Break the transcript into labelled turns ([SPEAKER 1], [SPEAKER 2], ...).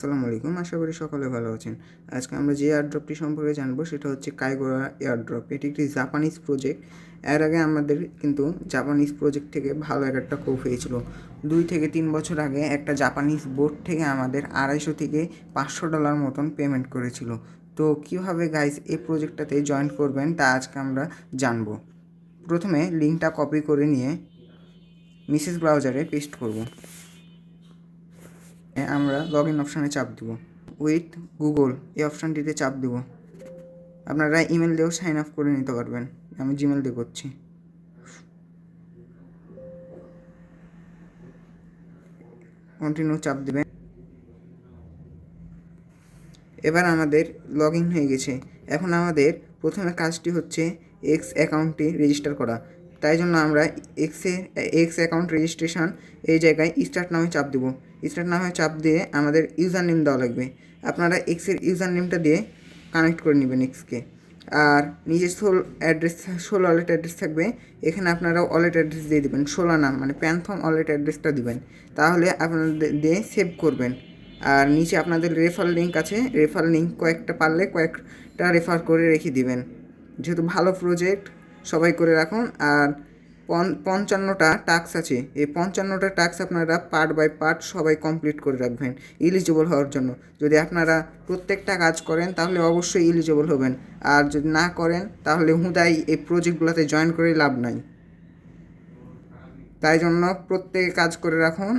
[SPEAKER 1] আসসালামু আলাইকুম, আশা করি সকলে ভালো আছেন। আজকে আমরা যে এয়ারড্রপটি সম্পর্কে জানবো সেটা হচ্ছে কাইগোরা এয়ারড্রপ। এটি একটি জাপানিজ প্রজেক্ট। এর আগে আমাদের কিন্তু জাপানিজ প্রজেক্ট থেকে ভালো একটা কোপ হয়েছিল। 2 থেকে 3 বছর আগে একটা জাপানিজ বোর্ড থেকে আমাদের $250 থেকে $500 মতন পেমেন্ট করেছিল। তো কীভাবে গাইস এই প্রজেক্টটাতে জয়েন করবেন তা আজকে আমরা জানবো। প্রথমে লিঙ্কটা কপি করে নিয়ে মেসেজ ব্রাউজারে পেস্ট করব। আমরা লগ ইন অপশানে চাপ দেব, উইথ গুগল এই অপশানটিতে চাপ দেব। আপনারা ইমেল দিয়েও সাইন আপ করে নিতে পারবেন। আমি জিমেল দিয়ে করছি। কন্টিনিউ চাপ দেবেন। এবার আমাদের লগ ইন হয়ে গেছে। এখন আমাদের প্রথমে কাজটি হচ্ছে এক্স অ্যাকাউন্টটি রেজিস্টার করা। তাই জন্য আমরা এক্স অ্যাকাউন্ট রেজিস্ট্রেশন এই জায়গায় স্টার্ট নামে চাপ দেবো। স্টার্ট নামে চাপ দিয়ে আমাদের ইউজার নেম দেওয়া লাগবে। আপনারা এক্সের ইউজার নেমটা দিয়ে কানেক্ট করে নেবেন এক্সকে। আর নিজের সোল ওয়ালেট অ্যাড্রেস থাকবে। এখানে আপনারা ওয়ালেট অ্যাড্রেস দিয়ে দেবেন, নাম মানে প্যান্থম ওয়ালেট অ্যাড্রেসটা দিবেন। তাহলে আপনাদের দিয়ে সেভ করবেন। আর নিচে আপনাদের রেফার লিঙ্ক আছে, রেফার লিঙ্ক কয়েকটা পারলে কয়েকটা রেফার করে রেখে দিবেন। যেহেতু ভালো প্রজেক্ট সবাই করে রাখুন। আর 55টা টাস্ক আছে, এই 55টা টাস্ক আপনারা পার্ট বাই পার্ট সবাই কমপ্লিট করে রাখবেন এলিজিবল হওয়ার জন্য। যদি আপনারা প্রত্যেকটা কাজ করেন তাহলে অবশ্যই এলিজিবল হবেন। আর যদি না করেন তাহলে হুদাই এই প্রজেক্টগুলোতে জয়েন করে লাভ নাই। তাই জন্য প্রত্যেকে কাজ করে রাখুন।